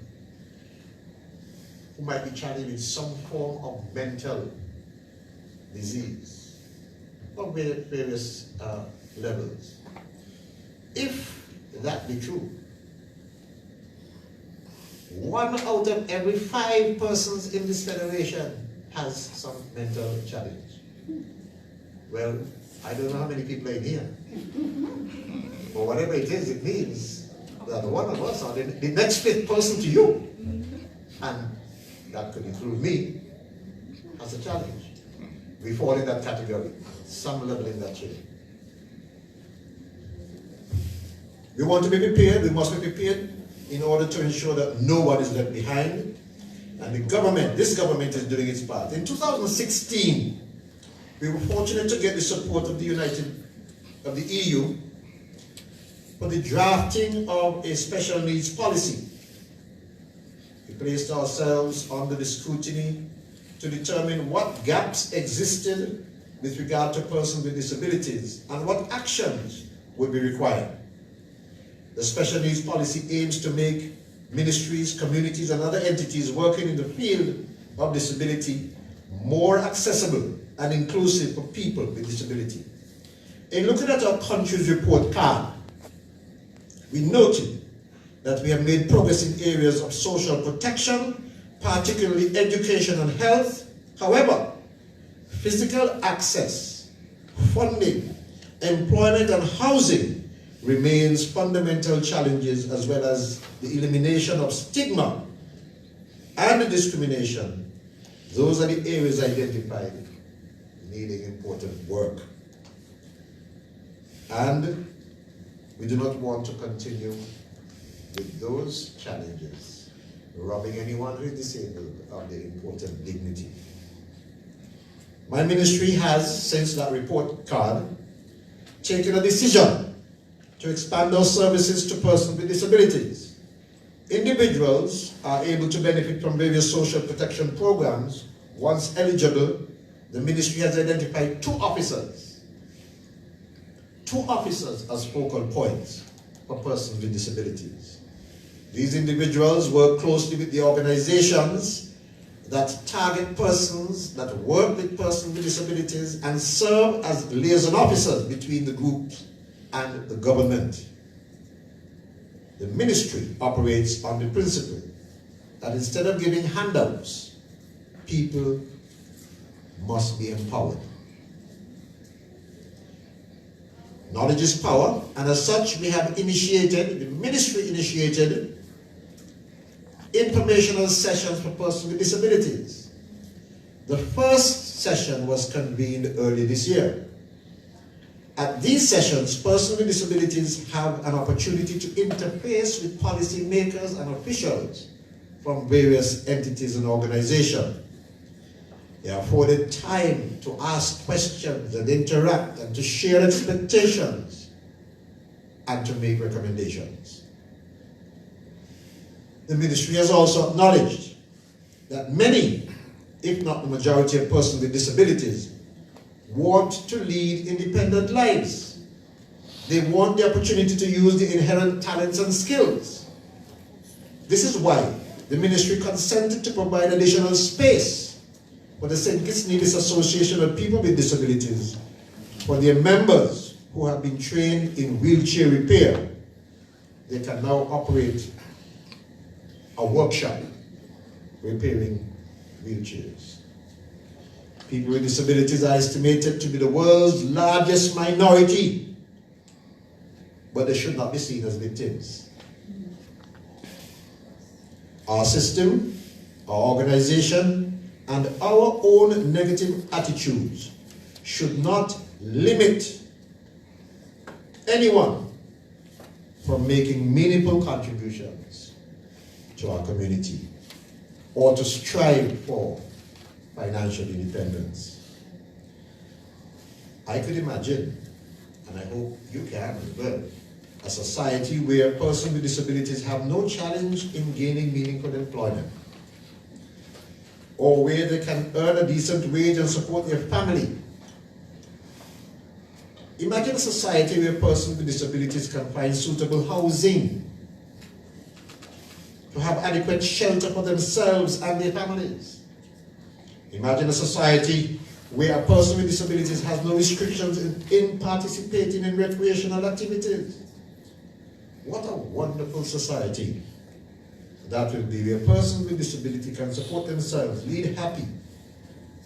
who might be challenged with some form of mental disease of various levels. If that be true, 1 out of every 5 persons in this federation has some mental challenge. Well, I don't know how many people are in here. But whatever it is, it means that one of us are the next 5th person to you. And that could include me as a challenge. We fall in that category, some level in that chain. We want to be prepared, we must be prepared in order to ensure that no one is left behind. And the government, this government is doing its part. In 2016, we were fortunate to get the support of the EU for the drafting of a special needs policy. We placed ourselves under the scrutiny to determine what gaps existed with regard to persons with disabilities and what actions would be required. The special needs policy aims to make ministries, communities, and other entities working in the field of disability more accessible and inclusive for people with disability. In looking at our country's report card, we noted that we have made progress in areas of social protection, particularly education and health. However, physical access, funding, employment, and housing remains fundamental challenges, as well as the elimination of stigma and discrimination. Those are the areas identified needing important work. And we do not want to continue with those challenges, robbing anyone who is disabled of their important dignity. My ministry has, since that report card, taken a decision to expand our services to persons with disabilities. Individuals are able to benefit from various social protection programs. Once eligible, the ministry has identified two officers as focal points for persons with disabilities. These individuals work closely with the organizations that target persons, that work with persons with disabilities, and serve as liaison officers between the groups and the government. The ministry operates on the principle that instead of giving handouts, people must be empowered. Knowledge is power, and as such, we have initiated, the ministry initiated, informational sessions for persons with disabilities. The first session was convened early this year. At these sessions, persons with disabilities have an opportunity to interface with policy makers and officials from various entities and organizations. They are afforded time to ask questions and interact and to share expectations and to make recommendations. The ministry has also acknowledged that many, if not the majority of persons with disabilities, want to lead independent lives. They want the opportunity to use the inherent talents and skills. This is why the ministry consented to provide additional space for the St. Kitts Nevis Association of People with Disabilities, for their members who have been trained in wheelchair repair. They can now operate a workshop repairing wheelchairs. People with disabilities are estimated to be the world's largest minority, but they should not be seen as victims. Our system, our organization, and our own negative attitudes should not limit anyone from making meaningful contributions to our community or to strive for financial independence. I could imagine, and I hope you can as well, a society where persons with disabilities have no challenge in gaining meaningful employment, or where they can earn a decent wage and support their family. Imagine a society where persons with disabilities can find suitable housing, to have adequate shelter for themselves and their families. Imagine a society where a person with disabilities has no restrictions in participating in recreational activities. What a wonderful society that will be, where persons with disability can support themselves, lead happy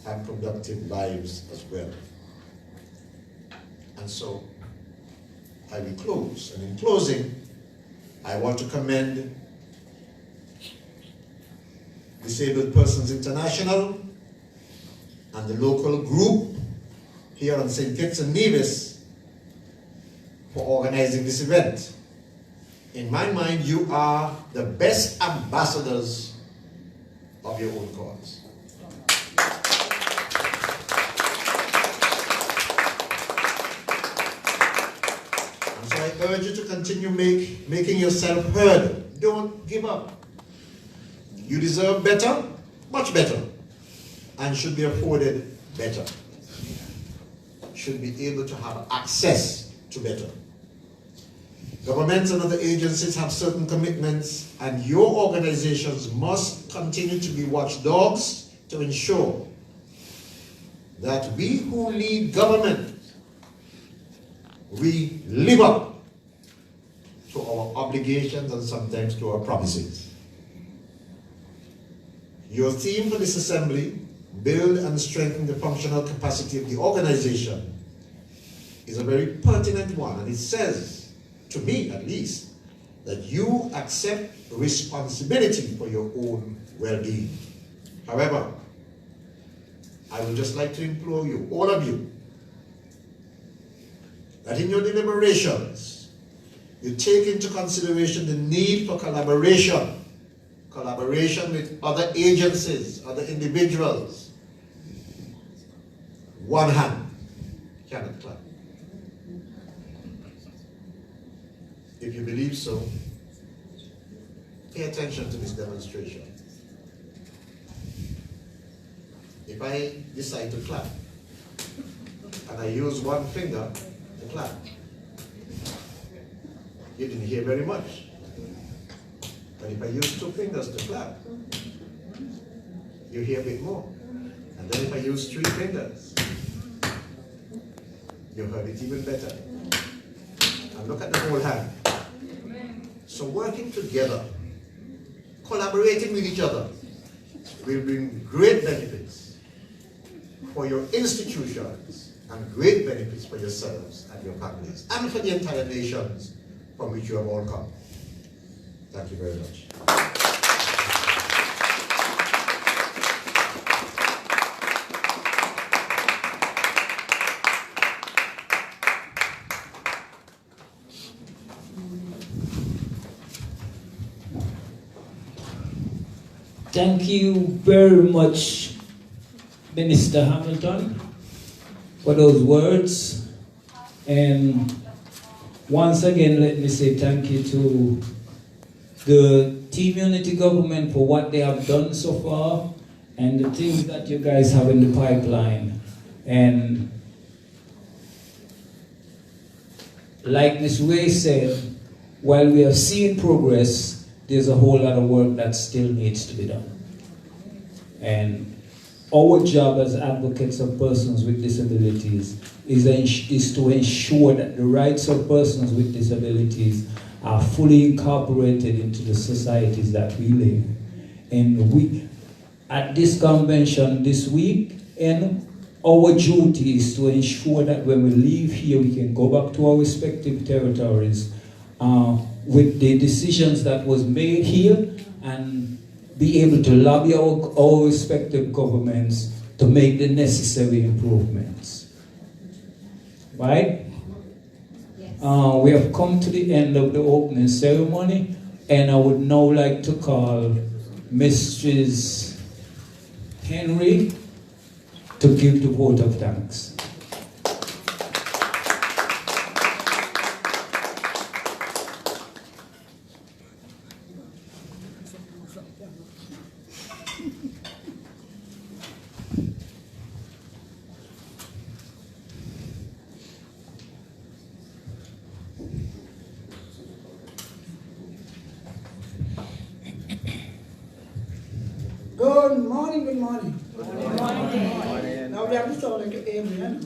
and productive lives as well. And so, I will close. And in closing, I want to commend Disabled Persons International and the local group here on St. Kitts and Nevis for organizing this event. In my mind, you are the best ambassadors of your own cause. And so I urge you to continue making yourself heard. Don't give up. You deserve better, much better, and should be afforded better. Should be able to have access to better. Governments and other agencies have certain commitments, and your organizations must continue to be watchdogs to ensure that we who lead government, we live up to our obligations and sometimes to our promises. Your theme for this assembly, build and strengthen the functional capacity of the organization, is a very pertinent one, and it says, to me at least, that you accept responsibility for your own well-being. However, I would just like to implore you, all of you, that in your deliberations, you take into consideration the need for collaboration with other agencies, other individuals. One hand cannot clap. if you believe so, pay attention to this demonstration. If I decide to clap, and I use one finger to clap, you didn't hear very much. But if I use two fingers to clap, you hear a bit more. And then if I use three fingers, you heard it even better. And look at the whole hand. So working together, collaborating with each other, will bring great benefits for your institutions and great benefits for yourselves and your families and for the entire nations from which you have all come. Thank you very much. Thank you very much, Minister Hamilton, for those words. And once again, let me say thank you to the Team Unity government for what they have done so far and the things that you guys have in the pipeline. And like Ms. Ray said, while we have seen progress, there's a whole lot of work that still needs to be done. And our job as advocates of persons with disabilities is to ensure that the rights of persons with disabilities are fully incorporated into the societies that we live in. And we, at this convention this week, and our duty is to ensure that when we leave here, we can go back to our respective territories with the decisions that was made here and be able to lobby our respective governments to make the necessary improvements. Right? Yes. We have come to the end of the opening ceremony, and I would now like to call Mrs. Henry to give the vote of thanks. Good morning, good morning. Good morning. Now we have to sound like an amen.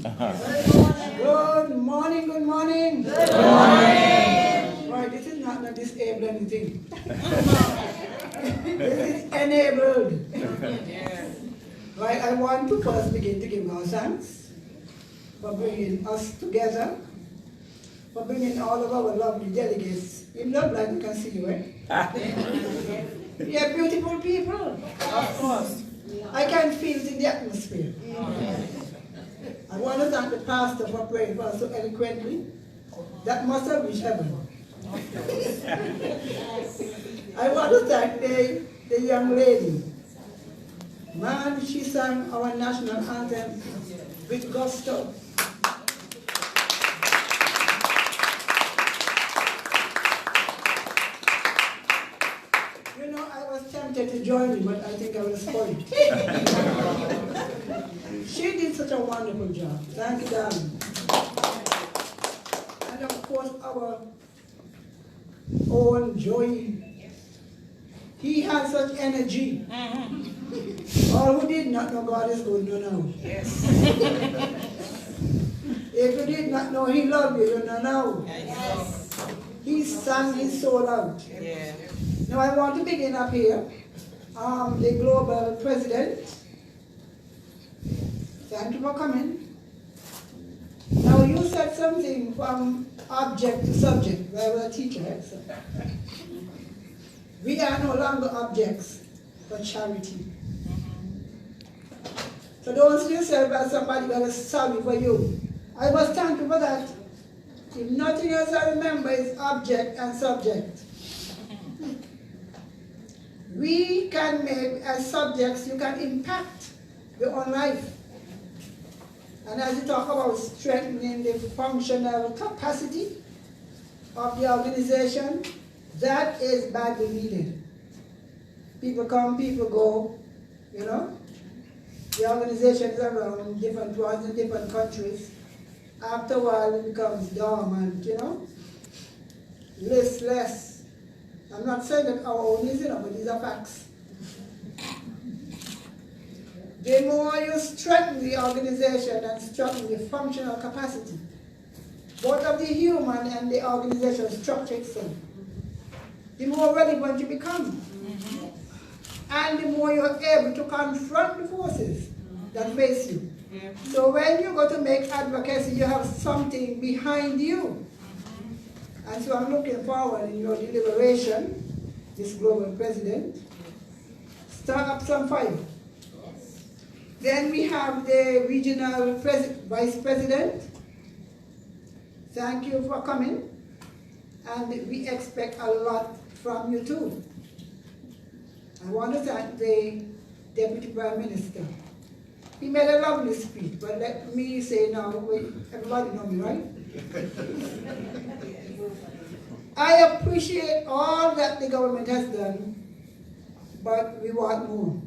Good morning, good morning. Good morning. Right, this is not a disabling thing. This is enabled. Right, I want to first begin to give our thanks for bringing us together, for bringing all of our lovely delegates. In love, like you can see you, eh? We are beautiful people. Of course. I can feel it in the atmosphere. I want to thank the pastor for praying for us so eloquently. That must have reached heaven. I want to thank the young lady. Man, she sang our national anthem with gusto. Tempted to join me, but I think I was spoiled. She did such a wonderful job. Thank you, darling. And of course, our own Joey. He had such energy. All who did not know God is good to know. Yes. If you did not know He loved you, you don't know. Yes. He sang his soul out. Yeah. Now I want to begin up here. The global president. Thank you for coming. Now you said something from object to subject. I was a teacher, right? So we are no longer objects for charity. So don't see yourself as somebody that is sorry for you. I was thankful for that. If nothing else I remember is object and subject. We can make, as subjects, you can impact your own life. And as you talk about strengthening the functional capacity, of the organization, that is badly needed. People come, people go, you know. The organizations around different ones in different countries. After a while it becomes dormant, you know, listless. I'm not saying that our own is, you know, but these are facts. The more you strengthen the organization and strengthen the functional capacity, both of the human and the organization structure itself, the more relevant you become. And the more you're able to confront the forces that face you. So when you go to make advocacy, you have something behind you. And so I'm looking forward in your deliberation, this global president, start up some fire. Then we have the regional vice president. Thank you for coming. And we expect a lot from you too. I want to thank the Deputy Prime Minister. He made a lovely speech, but let me say now, everybody know me, right? I appreciate all that the government has done, but we want more.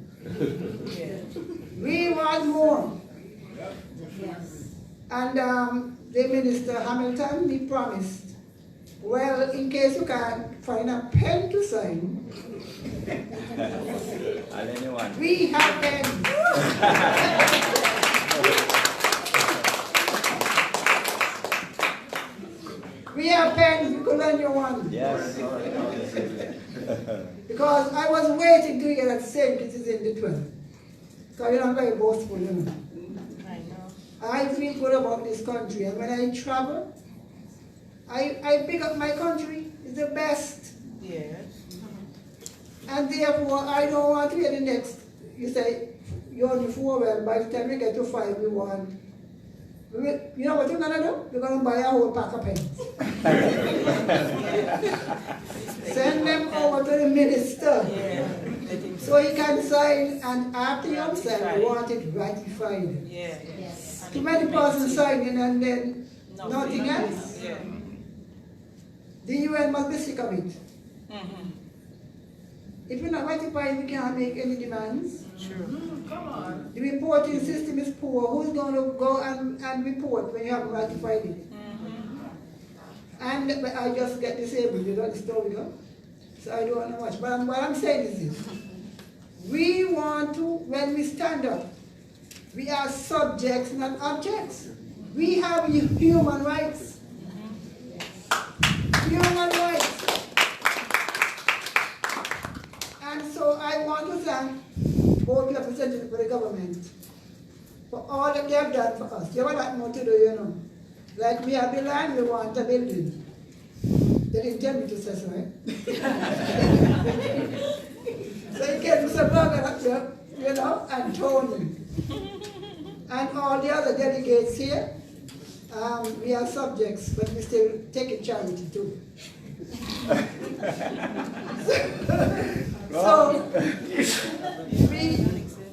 We want more. And the Minister Hamilton, he promised, well, in case you can't find a pen to sign, we have pens. We have pens, you could lend you one. Yes. Because I was waiting to hear that St. Kitts is in the 12th. So you're not very boastful, you know. I know. I feel good about this country, and when I travel, I pick up my country. It's the best. Yes. And therefore, I don't want to hear the next. You say, you're only 4, well, by the time we get to 5, we want. You know what you're going to do? You're going to buy a whole pack of pens. Send them over to the minister. Yeah. So he can sign, and after you have signed, you want it ratified. Yeah. Yes. Too many persons signing and then nothing else. Yeah. The UN must be sick of it. If you're not ratified, we can't make any demands. Come on. The reporting system is poor. Who's going to go and report when you haven't ratified it? And I just get disabled, you know the story, you know? So I don't know much. But what I'm saying is this. We want to, when we stand up, we are subjects, not objects. We have human rights. Human rights. And so I want to thank both representatives for the government for all that they have done for us. They have a lot more to do, you know. Like we have the land, we want a building. They didn't tell me to say so, right? So you get Mr. Berger up there, you know, and Tony. And all the other delegates here. We are subjects, but we still take a charity too. So,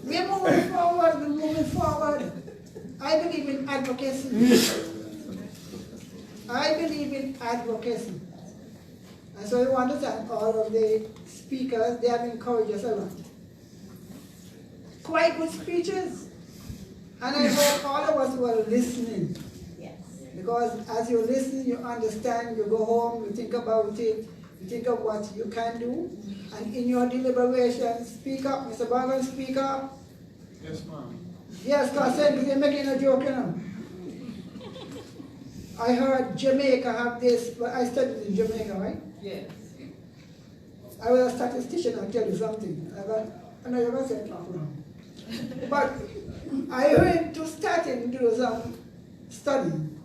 we're moving forward, I believe in advocacy. I believe in advocacy. And so I want to thank all of the speakers. They have encouraged us a lot. Quite good speeches. And I hope all of us were listening. Yes. Because as you listen, you understand, you go home, you think about it, you think of what you can do. And in your deliberations, speak up. Mr. Bargan, speak up. Yes, ma'am. Yes, because they're making a joke, you know. I heard Jamaica have this, but I studied in Jamaica, right? Yes. I was a statistician, I'll tell you something. I know you're going to say talk wrong. But I went to Staten to do some studying.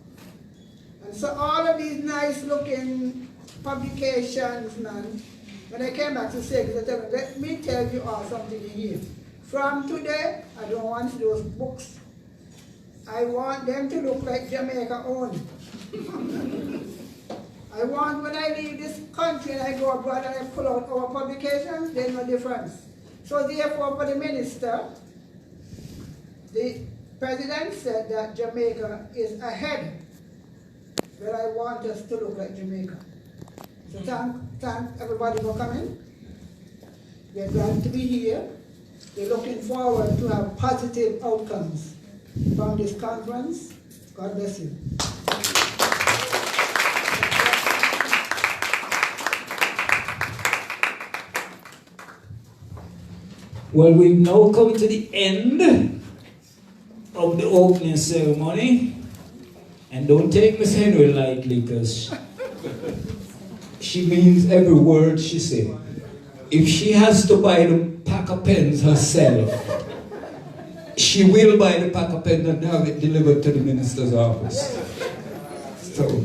And so all of these nice looking publications, man, when I came back to say, let me tell you all something in here. From today, I don't want those books. I want them to look like Jamaica only. I want when I leave this country and I go abroad and I pull out our publications, there's no difference. So therefore for the minister, the president said that Jamaica is ahead, but I want us to look like Jamaica. So thank everybody for coming. We're glad to be here. We're looking forward to have positive outcomes from this conference. God bless you. Well, we've now come to the end of the opening ceremony. And don't take Miss Henry lightly, because she means every word she said. If she has to buy the pack of pens herself, she will buy the pack of pens and have it delivered to the minister's office. So,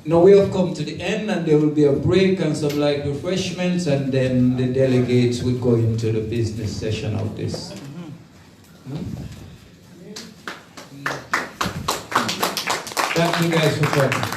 now we have come to the end, and there will be a break and some light refreshments, and then the delegates will go into the business session of this. Thank you guys for coming.